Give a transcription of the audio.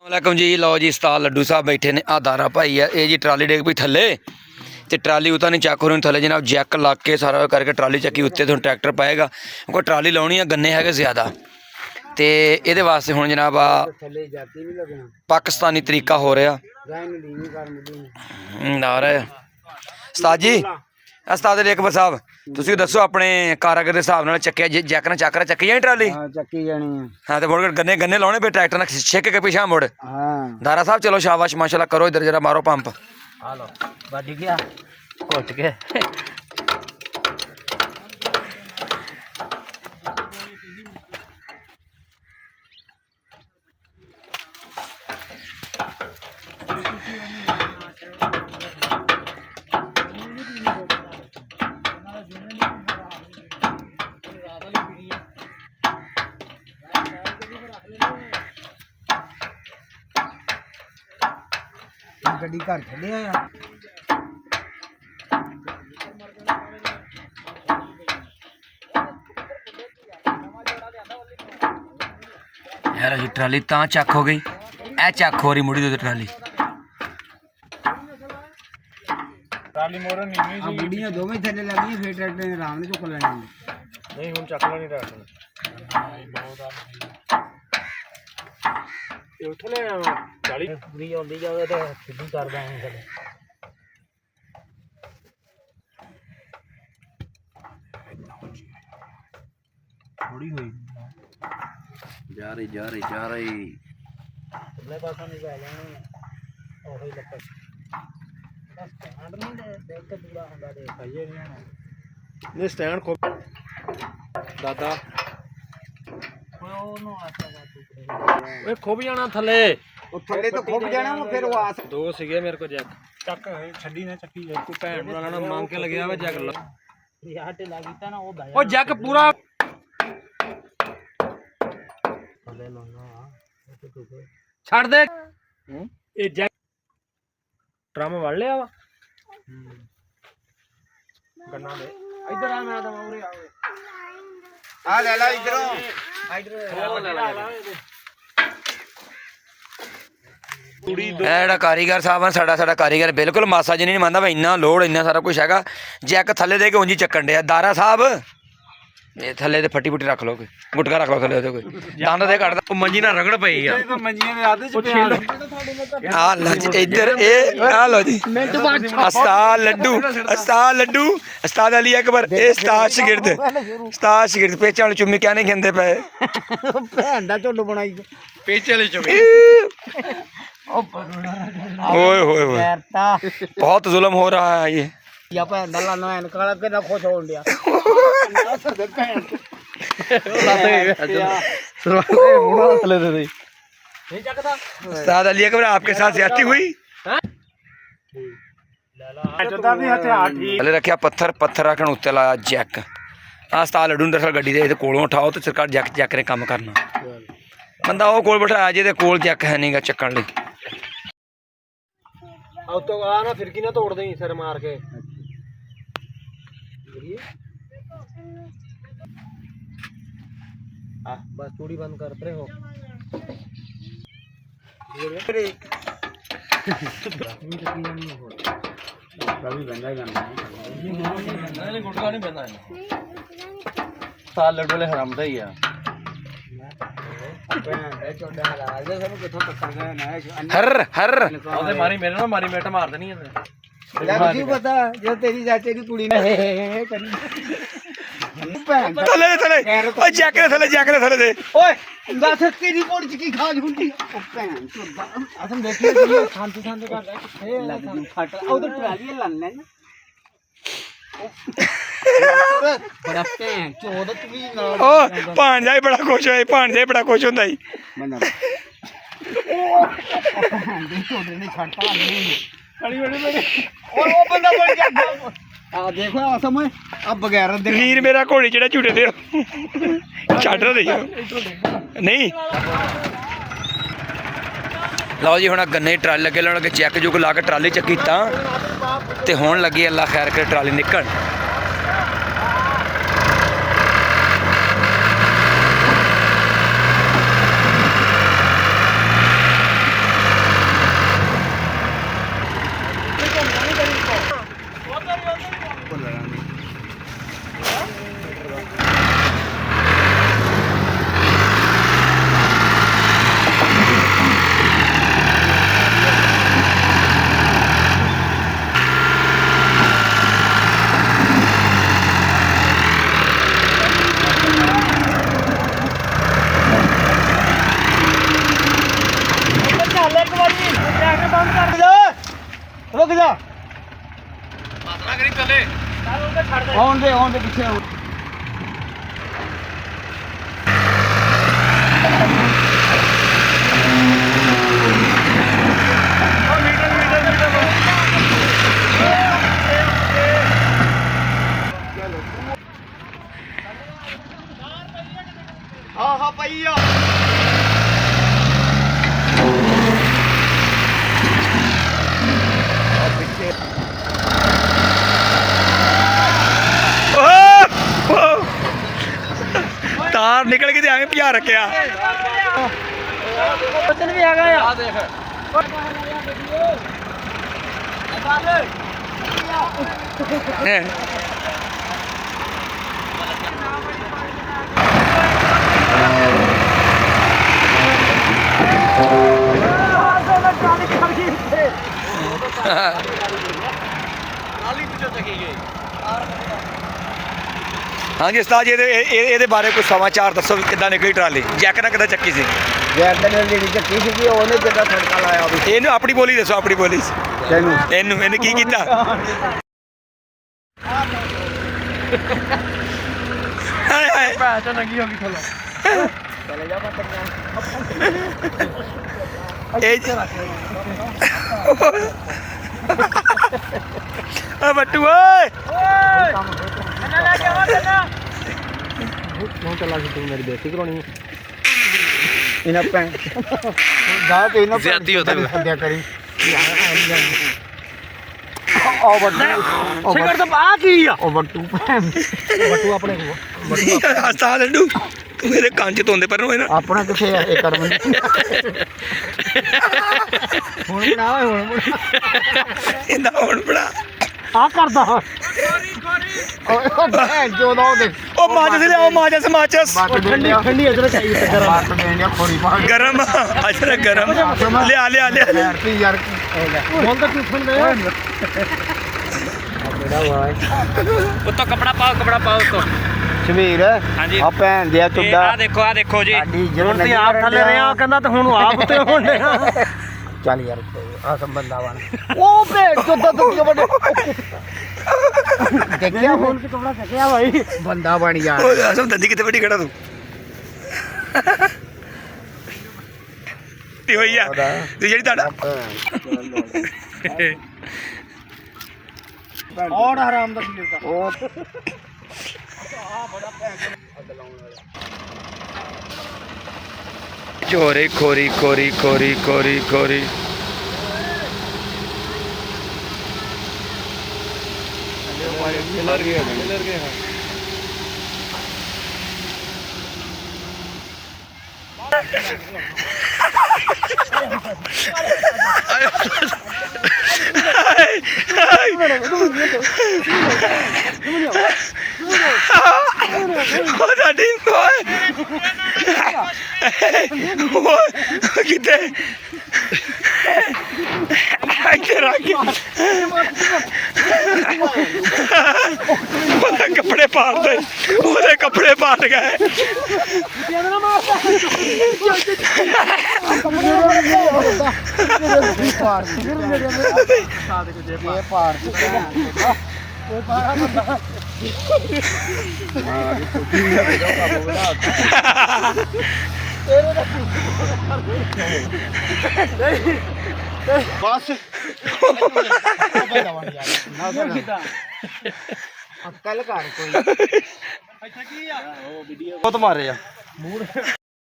वालेकुम जी। लो जी उस्ताद लड्डू साहब बैठे ने। आ दारा भाई है ये जी ट्राली डेग पई थले ते ट्राली उता नहीं चक हो रही थले जनाब जैक ला के सारा करके ट्राली चक्की उत्ते तो ट्रैक्टर पाएगा क्योंकि ट्राली लानी है गन्ने है ज़्यादा तो ये वास्ते हुण जनाब पाकिस्तानी तरीका हो रहा नारा उस्ताद जी। उस्ताद अकबर साहब तुसीं दसो अपने कारागर के हिसाब नाल चक्किया जैक नाल चक्कर चक्की जानी ट्राली चक्की जानी है। हाँ तो मुड़ गन्ने गन्ने लाने फिर ट्रैक्टर नाल छिक के पिछा मुड़ दारा साहब चलो शाबाश माशाल्लाह करो इधर जरा मारो पंप हेलो बच गया घुट के गड्डी घर चले आया यार अजी ट्राली ता चक हो गई ए चक हो रही मुड़ी तो ट्राली मोर नीवी सी गुड़ियां दोवें थल्ले लगी फिर ट्रैक्टर ने आराम ने चुक लेनी नहीं हुन चक लेनी ट्रैक्टर ये उठले 40 पूरी आंदी जावे तो सिੱਧੀ कर ਦਾਂਗੇ थल्ले थोड़ी हुई जा रही अगले पासा नहीं पै लेने ओही लपट बस स्टैंड नहीं देख के पूरा ਹੁੰਦਾ देख पाइए नहीं स्टैंड खो दादा ਉਹਨੂੰ ਆਸਾ ਦਾ ਓਏ ਖੁੱਬ ਜਾਣਾ ਥੱਲੇ ਉਹ ਥੱਲੇ ਤੋਂ ਖੁੱਬ ਜਾਣਾ ਫਿਰ ਉਹ ਆਸ ਦੋ ਸੀਗੇ ਮੇਰੇ ਕੋਲ ਜੈਕ ਚੱਕ ਛੱਡੀ ਨਾ ਚੱਕੀ ਕੋ ਭੈਣ ਨੂੰ ਲੈਣਾ ਮੰਗ ਕੇ ਲੱਗਿਆ ਵਾ ਜੈਕ ਯਾਰ ਤੇ ਲੱਗੀਤਾ ਨਾ ਉਹ ਜੈਕ ਪੂਰਾ ਥੱਲੇ ਲਾਉਣਾ ਛੱਡ ਦੇ ਇਹ ਜੈਕ ਡਰਮ ਵੜ ਲਿਆ ਵਾ ਗੰਨਾ ਦੇ ਇੱਧਰ ਆ ਮੈਂ ਤਾਂ ਉਰੇ ਆ ਲੈ ਲੈ ਇਧਰੋਂ ਜਿਹੜਾ ਕਾਰੀਗਰ ਸਾਹਿਬ ਆ ਸਾਡਾ ਕਾਰੀਗਰ ਬਿਲਕੁਲ ਮਾਸਾ ਜੀ ਨਹੀਂ ਮੰਨਦਾ ਵਾ ਇੰਨਾ ਲੋਡ ਇੰਨਾ ਸਾਰਾ ਕੁਝ ਹੈਗਾ ਜੈਕ ਥੱਲੇ ਦੇ ਕੇ ਉਂਝ ਹੀ ਚੱਕਣ ਡਿਆ ਦਾਰਾ ਸਾਹਿਬ ਇਹ ਥੱਲੇ ਤੇ ਫੱਟੀ ਫੁੱਟੀ ਰੱਖ ਲਓ ਕੋਈ ਗੁਟਕਾ ਰੱਖ ਲਓ ਥੱਲੇ ਉਹਦੇ ਕੋਈ ਦੰਦ ਦੇ ਕੱਢਦਾ ਉਹ ਮੰਜੀ ਨਾਲ ਰਗੜ ਪਈ ਆ ਮੰਜੀਆਂ ਦੇ ਆਦੇ ਚ ਪਿਆ ਆ ਲੱਜ ਇੱਧਰ ਇਹ ਆ ਲੋ ਜੀ ਉਸਤਾਦ ਲੱਡੂ ਉਸਤਾਦ ਅਲੀ ਅਕਬਰ ਇਹ ਉਸਤਾਦ ਸ਼ਾਗਿਰਦ ਪੇਚਾਂ ਵਾਲੀ ਚੁੰਮੀ ਕਿਆ ਨਹੀਂ ਕਹਿੰਦੇ ਪਏ ਭੈਣ ਦਾ ਝੁੱਲ ਬਣਾਈ ਪੇਚੇ ਵਾਲੀ ਚੁੰਮੀ ओए होए होए बहुत जुल्म हो रहा है ये या भैन दा लाना एन काला कितना खुश होन दिया उस्ताद अली अकबर आपके साथ ज्यादती हुई पहले रखा पत्थर रखन उत्ते लाया जैक आ उस्ताद लड्डू दरअसल गड्डी दे कोलों उठाओ तो सरकार जैक ने काम करना बंदा वो कोल बिठाया जे कोल जैक है नहीं गा चक्कन लई अब तो आ ना फिरकी ना तोड़ दें सिर मार के बस चूड़ी बंद करते हो साल लड्डू हराम ही है हर मारी मेरे ना मारी मेट मार देनी है पता जो तेरी चाचे की कुड़ी ने थले ओए जैक ने थले दे ओए दस तेरी कोड़ी च की खा झुंडी ओ भैन चोदा असम देखिए शांति कर रहा किथे फट ओ तो ट्राली लन्ने ना बड़ा भैन चोद तू भी ना ओ भांजा ही बड़ा खुश होए हुंदा ही बंदा ओ चोद ने छाटा नहीं बड़ी ओ बंदा बढ़ गया आ देखो असम अब बगैर वीर मेरा घोड़ी जेड़ा झूटे दे छड़ दे नहीं लो जी हुण गन्ने ट्राली लगे लाने लगे चैक चुक ला के ट्राली चक्की ते हुण लगी अल्लाह खैर करे ट्राली निकल ਰੁਕ ਜਾ ਮਾਤਰਾ ਕਰੀ ਥੱਲੇ ਆਉਣ ਦੇ ਪਿੱਛੇ ਆਉਣ ਹਾਂ ਪਈ ਆ ਤਾਰ ਨਿਕਲ ਕੇ ਤੇ ਐਵੇਂ ਭਜਾ ਰੱਖਿਆ ਬਚਨ ਵੀ ਆ ਗਿਆ ਆ ਦੇਖ ਨਾਲੀ ਪਿੱਛੇ ਚੱਕੀ ਗਈ ਹਾਂਜੀ ਉਸਤਾਦ ਜੀ ਇਹਦੇ ਬਾਰੇ ਕੋਈ ਸਮਾਚਾਰ ਦੱਸੋ ਵੀ ਕਿੱਦਾਂ ਨਿਕਲੀ ਟਰਾਲੀ ਜੈਕ ਨਾਲ ਕਿੱਦਾਂ ਚੱਕੀ ਸੀ ਜੈਕ ਨੇ ਜਿਹੜੀ ਚੱਕੀ ਸੀਗੀ ਉਹਨੇ ਕਿੱਦਾਂ ਫੜਕਾ ਲਾਇਆ ਵੀ ਇਹਨੂੰ ਆਪਣੀ ਬੋਲੀ ਦੱਸੋ ਆਪਣੀ ਬੋਲੀ ਤੈਨੂੰ ਇਹਨੇ ਕੀ ਕੀਤਾ ਹਾਏ ਹਾਏ ਭੈਣ ਚ ਨੰਗੀ ਹੋ ਗਈ ਥੱਲੇ ਚਲੇ ਜਾ ਆ ਬੱਟੂ ਓਏ ਕਿਉਂ ਚੱਲਾ ਸੀ ਤੂੰ ਮੇਰੀ ਬੇਇੱਜ਼ਤੀ ਕਰਾਉਣੀ ਇਹਨਾਂ ਭੈਣ ਜਾ ਤੇ ਇਹਨਾਂ ਜ਼ਿਆਦਤੀ ਹੋ ਤੈਨੂੰ। ਸੱਦਿਆ ਕਰੀ ਉਹ ਬੱਟੂ ਸਿਗਰ ਤਾਂ ਆ ਕੀ ਆ ਉਹ ਬੱਟੂ ਭੈਣ ਬੱਟੂ ਆਪਣੇ ਕੋਲ ਉਸਤਾਦ ਲੱਡੂ ਤੂੰ ਮੇਰੇ ਕੰਨ ਚ ਤੋਂਦੇ ਪਰ ਨੂੰ ਇਹਨਾਂ ਆਪਣਾ ਕਿੱਥੇ ਆ ਇਹ ਕਰਮ ਹੁਣ ਬਣਾ ਓਏ ਹੁਣ ਇਹਦਾ ਹੁਣ ਬੜਾ ਆ ਕਰਦਾ ਓਏ ਭੈਣ ਚੋਦਾ ਉਹਦੇ ਉਹ ਮਾਚਸ ਲਿਆਓ ਮਾਚਸ ਠੰਡੀ ਠੰਡੀ ਇਧਰ ਚਾਹੀਏ ਗਰਮ ਬਾਤ ਦੇਣਿਆ ਖੋਰੀ ਪਾ ਗਰਮ ਅਜਰ ਗਰਮ ਲਿਆ ਯਾਰ ਤੀ ਯਾਰ ਹੁਣ ਤਾਂ ਟੂਫਣ ਦੇ ਮੇਰਾ ਵਾਏ ਉੱਤੋਂ ਕਪੜਾ ਪਾਓ ਉੱਤੋਂ ਸ਼ਮੀਰ ਹਾਂਜੀ। ਆ ਭੈਣ ਦੇ ਤੁੰਡਾ ਆ ਦੇਖੋ ਜੀ ਸਾਡੀ ਹੁਣ ਤੇ ਆਪ ਥੱਲੇ ਰਿਹਾ ਕਹਿੰਦਾ ਤੇ ਹੁਣ ਆਪ ਉੱਤੇ ਹੋਣ ਡਿਆ ਚੱਲ ਯਾਰ ਆ ਸੰਬੰਧਾ ਵਾਲਾ ਉਹ ਭੈਣ ਚੋਦਾ ਤੂੰ ਵੱਡੇ ਦੇਖਿਆ ਹੁਣ ਕਿ ਕਪੜਾ ਚੱਕਿਆ ਭਾਈ ਬੰਦਾ ਬਣ ਯਾਰ ਉਹ ਅਸਮ ਦੰਦੀ ਕਿਤੇ ਵੱਡੀ ਖੜਾ ਤੂੰ ਤੇ ਹੋਈ ਆ ਤੇ ਜਿਹੜੀ ਤੁਹਾਡਾ ਔਰ ਹਰਾਮ ਦਾ ਉਹ ਚੋਰੇ ਖੋਰੀ ਉਹਦਾ ਡੀਮ ਓਏ ਕਿਤੇ ਇੱਥੇ ਰੱਖ ਉਹਦੇ ਕੱਪੜੇ ਪਾੜ ਗਏ बस कल कर कोई बहुत मारे